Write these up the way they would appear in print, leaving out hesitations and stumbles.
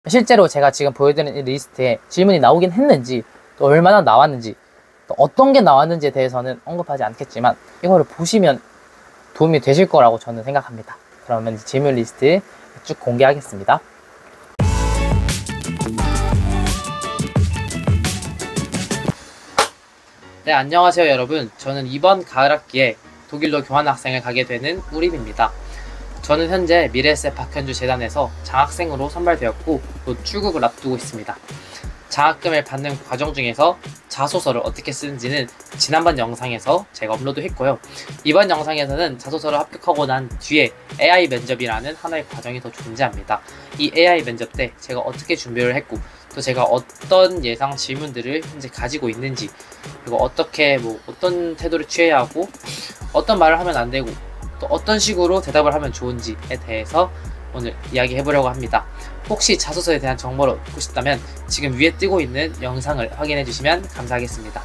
실제로 제가 지금 보여드리는 이 리스트에 질문이 나오긴 했는지, 또 얼마나 나왔는지, 또 어떤 게 나왔는지에 대해서는 언급하지 않겠지만 이거를 보시면 도움이 되실 거라고 저는 생각합니다. 그러면 질문 리스트 쭉 공개하겠습니다. 네, 안녕하세요 여러분. 저는 이번 가을학기에 독일로 교환학생을 가게 되는 우림입니다. 저는 현재 미래에셋 박현주 재단에서 장학생으로 선발되었고 또 출국을 앞두고 있습니다. 장학금을 받는 과정 중에서 자소서를 어떻게 쓰는지는 지난번 영상에서 제가 업로드했고요. 이번 영상에서는 자소서를 합격하고 난 뒤에 AI 면접이라는 하나의 과정이 더 존재합니다. 이 AI 면접 때 제가 어떻게 준비를 했고 또 제가 어떤 예상 질문들을 현재 가지고 있는지, 그리고 어떻게 어떤 태도를 취해야 하고 어떤 말을 하면 안 되고 또 어떤 식으로 대답을 하면 좋은지에 대해서 오늘 이야기해 보려고 합니다. 혹시 자소서에 대한 정보를 얻고 싶다면 지금 위에 뜨고 있는 영상을 확인해 주시면 감사하겠습니다.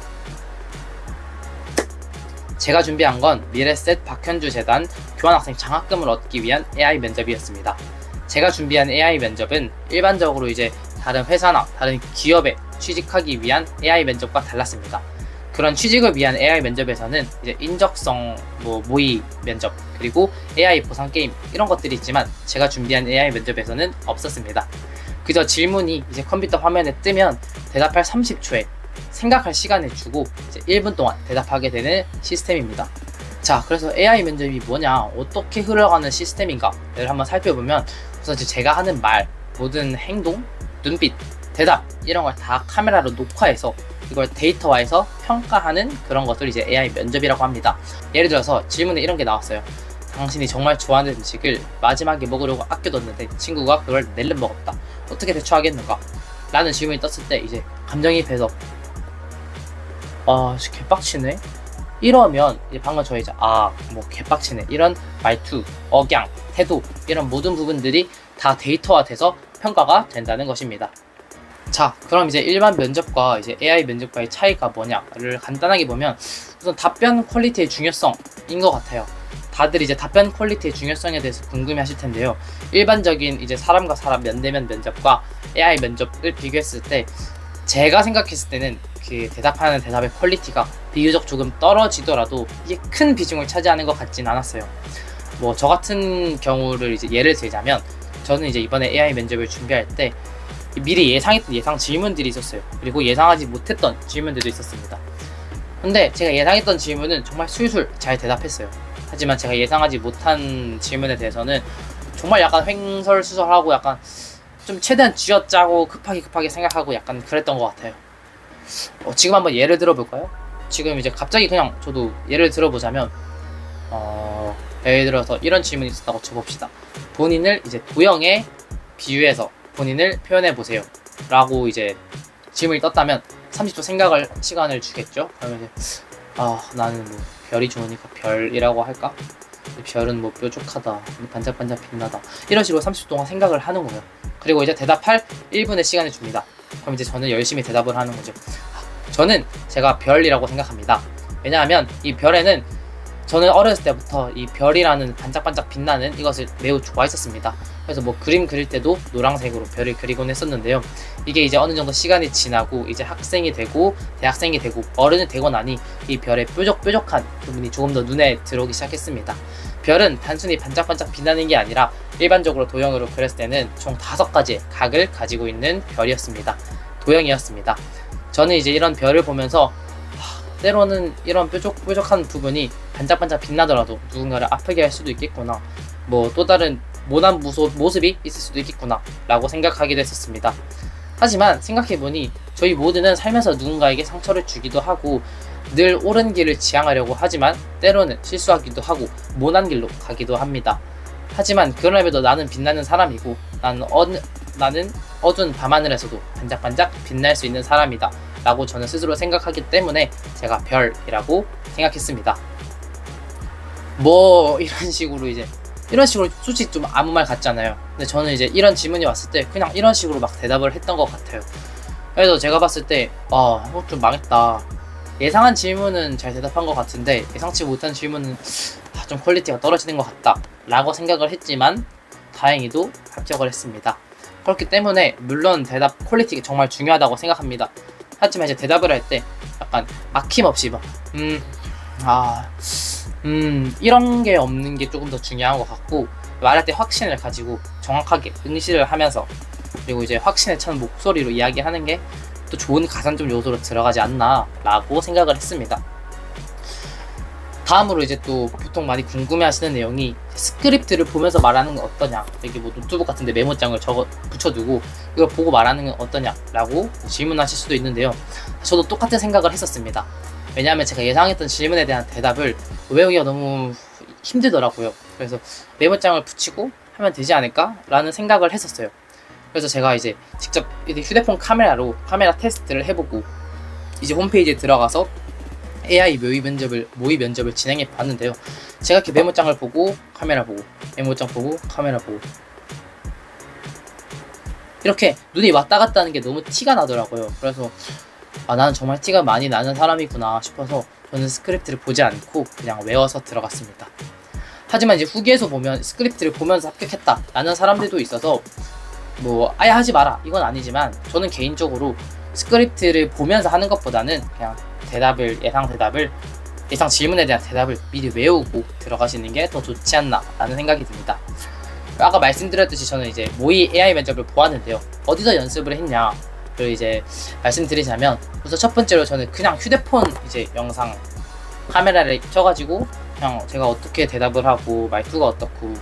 제가 준비한 건 미래에셋 박현주 재단 교환학생 장학금을 얻기 위한 AI 면접이었습니다. 제가 준비한 AI 면접은 일반적으로 다른 회사나 다른 기업에 취직하기 위한 AI 면접과 달랐습니다. 그런 취직을 위한 AI 면접에서는 인적성 모의 면접, 그리고 AI 보상 게임 이런 것들이 있지만 제가 준비한 AI 면접에서는 없었습니다. 그저 질문이 컴퓨터 화면에 뜨면 대답할 30초에 생각할 시간을 주고 1분 동안 대답하게 되는 시스템입니다. 자, 그래서 AI 면접이 뭐냐, 어떻게 흘러가는 시스템인가를 한번 살펴보면, 우선 제가 하는 말, 모든 행동, 눈빛, 대답 이런 걸 다 카메라로 녹화해서 이걸 데이터화해서 평가하는 그런 것을 AI 면접이라고 합니다. 예를 들어서 질문에 이런 게 나왔어요. 당신이 정말 좋아하는 음식을 마지막에 먹으려고 아껴뒀는데 친구가 그걸 낼름 먹었다. 어떻게 대처하겠는가? 라는 질문이 떴을 때 감정이입해서 개빡치네? 이러면 방금 저 개빡치네 이런 말투, 억양, 태도 이런 모든 부분들이 다 데이터화돼서 평가가 된다는 것입니다. 자, 그럼 일반 면접과 AI 면접과의 차이가 뭐냐를 간단하게 보면, 우선 답변 퀄리티의 중요성인 것 같아요. 다들 답변 퀄리티의 중요성에 대해서 궁금해 하실 텐데요. 일반적인 사람과 사람 면대면 면접과 AI 면접을 비교했을 때 제가 생각했을 때는 그 대답하는 대답의 퀄리티가 비교적 조금 떨어지더라도 이게 큰 비중을 차지하는 것 같진 않았어요. 저 같은 경우를 예를 들자면, 저는 이번에 AI 면접을 준비할 때 미리 예상했던 예상 질문들이 있었어요. 그리고 예상하지 못했던 질문들도 있었습니다. 근데 제가 예상했던 질문은 정말 술술 잘 대답했어요. 하지만 제가 예상하지 못한 질문에 대해서는 정말 약간 횡설수설하고 약간 좀 최대한 쥐어짜고 급하게 생각하고 약간 그랬던 것 같아요. 지금 한번 예를 들어볼까요? 지금 갑자기 그냥 저도 예를 들어보자면, 예를 들어서 이런 질문이 있었다고 쳐봅시다. 본인을 도형에 비유해서 본인을 표현해 보세요 라고 질문이 떴다면 30초 생각할 시간을 주겠죠. 그러면 나는 별이 좋으니까 별이라고 할까? 별은 뾰족하다, 반짝반짝 빛나다, 이런 식으로 30초 동안 생각을 하는 거예요. 그리고 대답할 1분의 시간을 줍니다. 그럼 저는 열심히 대답을 하는 거죠. 저는 제가 별이라고 생각합니다. 왜냐하면 이 별에는 저는 어렸을 때부터 이 별이라는 반짝반짝 빛나는 이것을 매우 좋아했었습니다. 그래서 그림 그릴 때도 노란색으로 별을 그리곤 했었는데요. 이게 어느 정도 시간이 지나고 학생이 되고 대학생이 되고 어른이 되고 나니 이 별의 뾰족뾰족한 부분이 조금 더 눈에 들어오기 시작했습니다. 별은 단순히 반짝반짝 빛나는 게 아니라 일반적으로 도형으로 그렸을 때는 총 5가지의 각을 가지고 있는 별이었습니다. 도형이었습니다. 저는 이런 별을 보면서 때로는 이런 뾰족뾰족한 부분이 반짝반짝 빛나더라도 누군가를 아프게 할 수도 있겠구나, 또 다른 모난 모습이 있을 수도 있겠구나 라고 생각하기도 했었습니다. 하지만 생각해보니 저희 모두는 살면서 누군가에게 상처를 주기도 하고 늘 옳은 길을 지향하려고 하지만 때로는 실수하기도 하고 모난 길로 가기도 합니다. 하지만 그럼에도 나는 빛나는 사람이고 나는 어두운 밤하늘에서도 반짝반짝 빛날 수 있는 사람이다 라고 저는 스스로 생각하기 때문에 제가 별이라고 생각했습니다. 이런 식으로 솔직히 좀 아무 말 같잖아요. 근데 저는 이런 질문이 왔을 때 그냥 이런 식으로 막 대답을 했던 것 같아요. 그래서 제가 봤을 때 좀 망했다. 예상한 질문은 잘 대답한 것 같은데 예상치 못한 질문은 좀 퀄리티가 떨어지는 것 같다 라고 생각을 했지만 다행히도 합격을 했습니다. 그렇기 때문에 물론 대답 퀄리티가 정말 중요하다고 생각합니다. 하지만 이제 대답을 할 때 약간 막힘없이 막 이런 게 없는 게 조금 더 중요한 것 같고, 말할 때 확신을 가지고 정확하게 응시를 하면서, 그리고 이제 확신에 찬 목소리로 이야기하는 게 또 좋은 가산점 요소로 들어가지 않나 라고 생각을 했습니다. 다음으로 이제 또 보통 많이 궁금해 하시는 내용이, 스크립트를 보면서 말하는 건 어떠냐, 여기 뭐 노트북 같은데 메모장을 붙여두고 이걸 보고 말하는 건 어떠냐 라고 질문하실 수도 있는데요. 저도 똑같은 생각을 했었습니다. 왜냐하면 제가 예상했던 질문에 대한 대답을 외우기가 너무 힘들더라고요. 그래서 메모장을 붙이고 하면 되지 않을까 라는 생각을 했었어요. 그래서 제가 이제 직접 휴대폰 카메라로 카메라 테스트를 해보고 이제 홈페이지에 들어가서 AI 모의 면접을 진행해 봤는데요. 제가 이렇게 메모장을 보고 카메라 보고 메모장 보고 카메라 보고 이렇게 눈이 왔다 갔다 하는 게 너무 티가 나더라고요. 그래서 나는 정말 티가 많이 나는 사람이구나 싶어서 저는 스크립트를 보지 않고 그냥 외워서 들어갔습니다. 하지만 이제 후기에서 보면 스크립트를 보면서 합격했다 라는 사람들도 있어서 뭐 아예 하지 마라 이건 아니지만, 저는 개인적으로 스크립트를 보면서 하는 것보다는 그냥 예상 질문에 대한 대답을 미리 외우고 들어가시는 게 더 좋지 않나 라는 생각이 듭니다. 아까 말씀드렸듯이 저는 이제 모의 AI 면접을 보았는데요. 어디서 연습을 했냐 를 이제 말씀드리자면, 우선 첫 번째로 저는 그냥 휴대폰 이제 영상 카메라를 켜가지고 그냥 제가 어떻게 대답을 하고 말투가 어떻고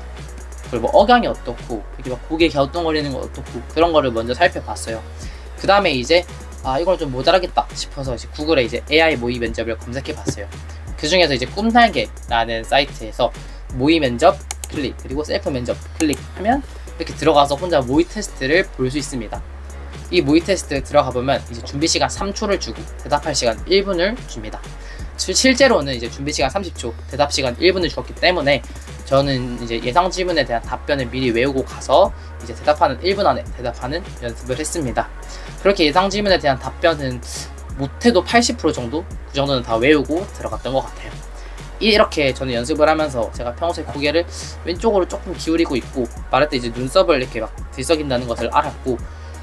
그리고 뭐 억양이 어떻고 이렇게 막 고개 갸우뚱거리는 거 어떻고 그런 거를 먼저 살펴봤어요. 그 다음에 이제 이걸 좀 모자라겠다 싶어서 이제 구글에 이제 AI 모의 면접을 검색해 봤어요. 그 중에서 이제 꿈날개라는 사이트에서 모의 면접 클릭 그리고 셀프 면접 클릭하면 이렇게 들어가서 혼자 모의 테스트를 볼 수 있습니다. 이 모의 테스트에 들어가 보면 이제 준비 시간 3초를 주고 대답할 시간 1분을 줍니다. 실제로는 이제 준비 시간 30초, 대답 시간 1분을 주었기 때문에 저는 이제 예상 질문에 대한 답변을 미리 외우고 가서 이제 대답하는 1분 안에 대답하는 연습을 했습니다. 그렇게 예상 질문에 대한 답변은 못해도 80% 정도? 그 정도는 다 외우고 들어갔던 것 같아요. 이렇게 저는 연습을 하면서 제가 평소에 고개를 왼쪽으로 조금 기울이고 있고 말할 때 이제 눈썹을 이렇게 막 들썩인다는 것을 알았고,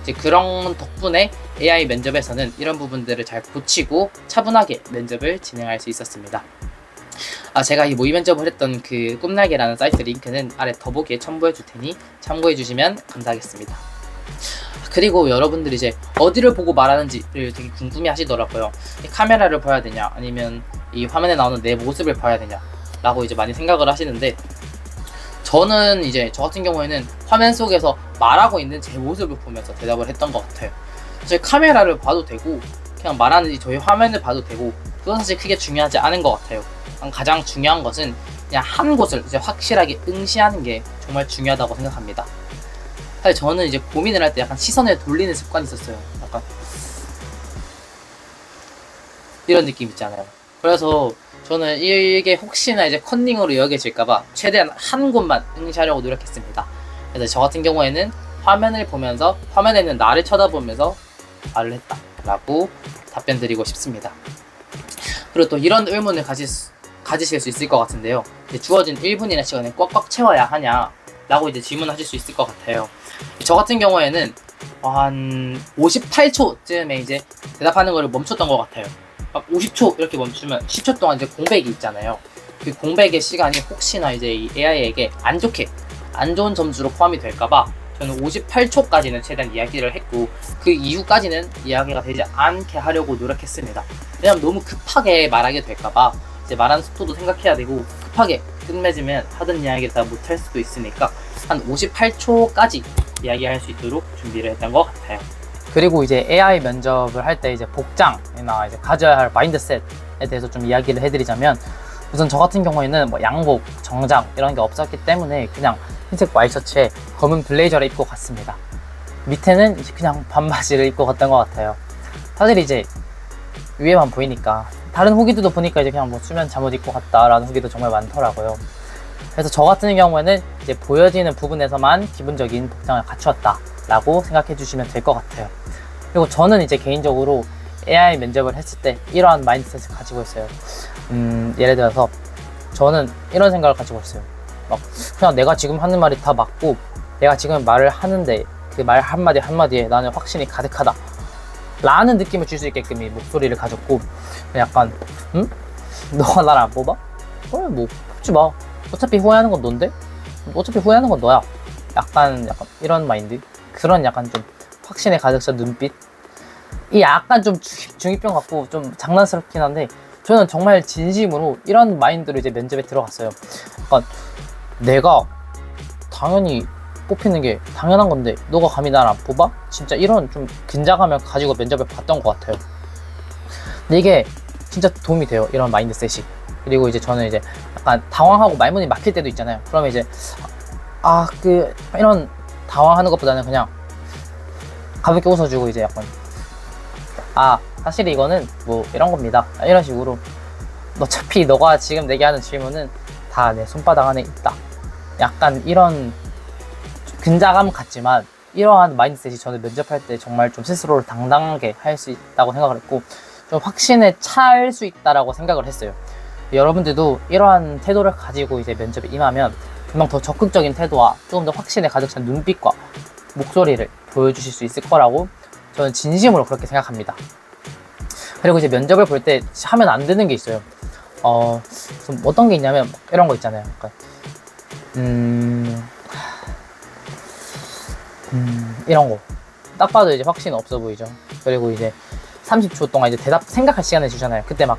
이제 그런 덕분에 AI 면접에서는 이런 부분들을 잘 고치고 차분하게 면접을 진행할 수 있었습니다. 제가 이 모의 면접을 했던 그 꿈날개라는 사이트 링크는 아래 더보기에 첨부해 줄 테니 참고해 주시면 감사하겠습니다. 그리고 여러분들이 이제 어디를 보고 말하는지를 되게 궁금해 하시더라고요. 이 카메라를 봐야 되냐 아니면 이 화면에 나오는 내 모습을 봐야 되냐 라고 이제 많이 생각을 하시는데, 저는 이제 저 같은 경우에는 화면 속에서 말하고 있는 제 모습을 보면서 대답을 했던 것 같아요. 사실 카메라를 봐도 되고 그냥 말하는 저희 화면을 봐도 되고 그건 사실 크게 중요하지 않은 것 같아요. 가장 중요한 것은 그냥 한 곳을 이제 확실하게 응시하는 게 정말 중요하다고 생각합니다. 사실 저는 이제 고민을 할 때 약간 시선을 돌리는 습관이 있었어요. 약간 이런 느낌 있잖아요. 그래서 저는 이게 혹시나 이제 컨닝으로 여겨질까봐 최대한 한 곳만 응시하려고 노력했습니다. 그래서 저 같은 경우에는 화면을 보면서 화면에 있는 나를 쳐다보면서 말을 했다 라고 답변 드리고 싶습니다. 그리고 또 이런 의문을 가지실 수 있을 것 같은데요. 주어진 1분이나 시간을 꽉꽉 채워야 하냐 라고 이제 질문하실 수 있을 것 같아요. 저 같은 경우에는 한 58초쯤에 이제 대답하는 거를 멈췄던 것 같아요. 막 50초 이렇게 멈추면 10초 동안 이제 공백이 있잖아요. 그 공백의 시간이 혹시나 이제 이 AI에게 안 좋은 점수로 포함이 될까봐 저는 58초까지는 최대한 이야기를 했고, 그 이후까지는 이야기가 되지 않게 하려고 노력했습니다. 왜냐면 너무 급하게 말하게 될까봐 이제 말하는 속도도 생각해야 되고, 급하게 끝맺으면 하던 이야기를 다 못할 수도 있으니까 한 58초까지 이야기할 수 있도록 준비를 했던 것 같아요. 그리고 이제 AI 면접을 할 때 이제 복장이나 이제 가져야 할 마인드셋에 대해서 좀 이야기를 해드리자면, 우선 저 같은 경우에는 뭐 양복, 정장 이런 게 없었기 때문에 그냥 흰색 와이셔츠에 검은 블레이저를 입고 갔습니다. 밑에는 이제 그냥 반바지를 입고 갔던 것 같아요. 사실 이제 위에만 보이니까, 다른 후기들도 보니까 이제 그냥 뭐 수면 잠옷 입고 갔다라는 후기도 정말 많더라고요. 그래서 저 같은 경우에는 이제 보여지는 부분에서만 기본적인 복장을 갖추었다 라고 생각해 주시면 될 것 같아요. 그리고 저는 이제 개인적으로 AI 면접을 했을 때 이러한 마인드셋을 가지고 있어요. 예를 들어서 저는 이런 생각을 가지고 있어요. 막 그냥 내가 지금 하는 말이 다 맞고 내가 지금 말을 하는데 그 말 한마디 한마디에 나는 확신이 가득하다 라는 느낌을 줄 수 있게끔 이 목소리를 가졌고, 약간 응? 너가 날 안 뽑아? 그래 뭐 뽑지 마. 어차피 후회하는 건 넌데? 어차피 후회하는 건 너야. 약간 이런 마인드, 그런 약간 좀 확신에 가득 찬 눈빛, 이 약간 좀 중2병 같고 좀 장난스럽긴 한데 저는 정말 진심으로 이런 마인드로 이제 면접에 들어갔어요. 약간 내가 당연히 뽑히는 게 당연한 건데 너가 감히 날 안 뽑아? 진짜 이런 좀 긴장감을 가지고 면접을 봤던 것 같아요. 근데 이게 진짜 도움이 돼요, 이런 마인드셋이. 그리고 이제 저는 이제 약간 당황하고 말문이 막힐 때도 있잖아요. 그러면 이제 이런 당황하는 것보다는 그냥 가볍게 웃어주고 이제 약간 사실 이거는 뭐 이런 겁니다, 이런 식으로. 어차피 너가 지금 내게 하는 질문은 다 내 손바닥 안에 있다, 약간 이런 긴장감 같지만 이러한 마인드셋이 저는 면접할 때 정말 좀 스스로를 당당하게 할 수 있다고 생각을 했고, 좀 확신에 찰 수 있다라고 생각을 했어요. 여러분들도 이러한 태도를 가지고 이제 면접에 임하면 금방 더 적극적인 태도와 조금 더 확신에 가득 찬 눈빛과 목소리를 보여주실 수 있을 거라고 저는 진심으로 그렇게 생각합니다. 그리고 이제 면접을 볼 때 하면 안 되는 게 있어요. 좀 어떤 게 있냐면 이런 거 있잖아요. 약간 이런 거 딱 봐도 이제 확신 없어 보이죠. 그리고 이제 30초 동안 이제 대답 생각할 시간을 주잖아요. 그때 막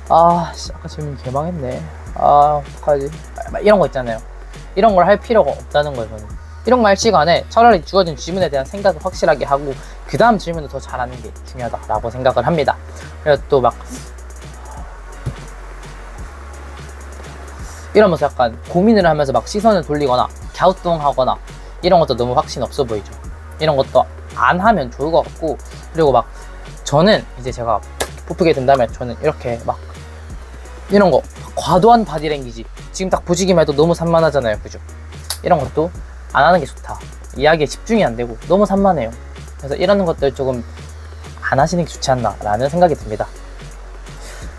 아까 질문 개망했네, 어떡하지, 막 이런 거 있잖아요. 이런 걸 할 필요가 없다는 거예요. 저는 이런 거 할 시간에 차라리 주어진 질문에 대한 생각을 확실하게 하고 그 다음 질문을 더 잘하는 게 중요하다라고 생각을 합니다. 그래서 또 막 이러면서 약간 고민을 하면서 막 시선을 돌리거나 갸우뚱하거나 이런 것도 너무 확신 없어 보이죠. 이런 것도 안 하면 좋을 것 같고, 그리고 막 저는 이제 제가 뽑히게 된다면 저는 이렇게 막 이런 거 과도한 바디랭귀지, 지금 딱 보시기만 해도 너무 산만하잖아요, 그죠? 이런 것도 안 하는 게 좋다. 이야기에 집중이 안 되고 너무 산만해요. 그래서 이런 것들 조금 안 하시는 게 좋지 않나 라는 생각이 듭니다.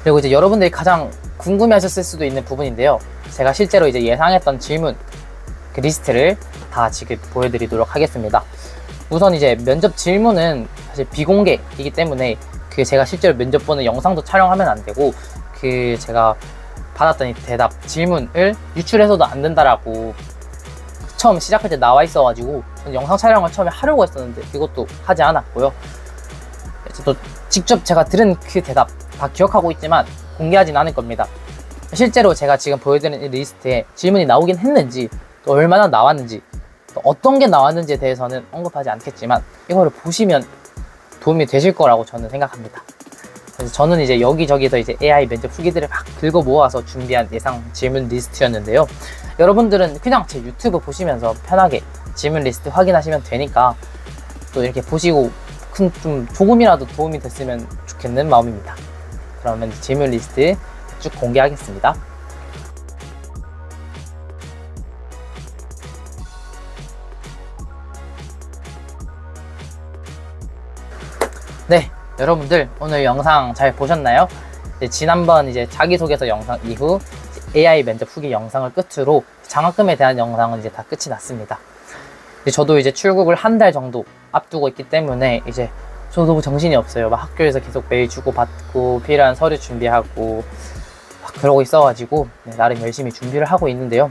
그리고 이제 여러분들이 가장 궁금해 하셨을 수도 있는 부분인데요, 제가 실제로 이제 예상했던 질문 그 리스트를 다 지금 보여드리도록 하겠습니다. 우선 이제 면접 질문은 사실 비공개이기 때문에 그 제가 실제로 면접 보는 영상도 촬영하면 안 되고, 그 제가 받았던 이 대답 질문을 유출해서도 안 된다라고 처음 시작할 때 나와 있어가지고 영상 촬영을 처음에 하려고 했었는데 이것도 하지 않았고요. 또 직접 제가 들은 그 대답 다 기억하고 있지만 공개하진 않을 겁니다. 실제로 제가 지금 보여드리는 이 리스트에 질문이 나오긴 했는지, 또 얼마나 나왔는지, 또 어떤 게 나왔는지에 대해서는 언급하지 않겠지만 이거를 보시면 도움이 되실 거라고 저는 생각합니다. 그래서 저는 이제 여기저기서 이제 AI 면접 후기들을 막 긁어 모아서 준비한 예상 질문 리스트였는데요. 여러분들은 그냥 제 유튜브 보시면서 편하게 질문 리스트 확인하시면 되니까 또 이렇게 보시고 좀 조금이라도 도움이 됐으면 좋겠는 마음입니다. 그러면 질문 리스트 쭉 공개하겠습니다. 네, 여러분들 오늘 영상 잘 보셨나요? 지난번 이제 자기소개서 영상 이후 AI 면접 후기 영상을 끝으로 장학금에 대한 영상은 이제 다 끝이 났습니다. 저도 이제 출국을 한 달 정도 앞두고 있기 때문에 이제 저도 정신이 없어요. 막 학교에서 계속 메일 주고받고 필요한 서류 준비하고 막 그러고 있어가지고 나름 열심히 준비를 하고 있는데요.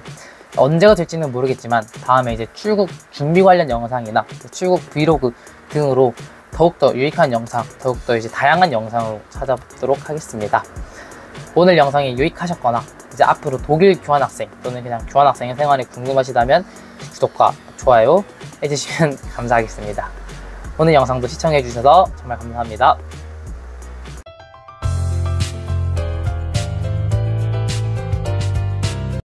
언제가 될지는 모르겠지만 다음에 이제 출국 준비 관련 영상이나 출국 브이로그 등으로 더욱더 유익한 영상, 더욱더 이제 다양한 영상으로 찾아보도록 하겠습니다. 오늘 영상이 유익하셨거나 이제 앞으로 독일 교환학생 또는 그냥 교환학생의 생활이 궁금하시다면 구독과 좋아요 해주시면 감사하겠습니다. 오늘 영상도 시청해주셔서 정말 감사합니다.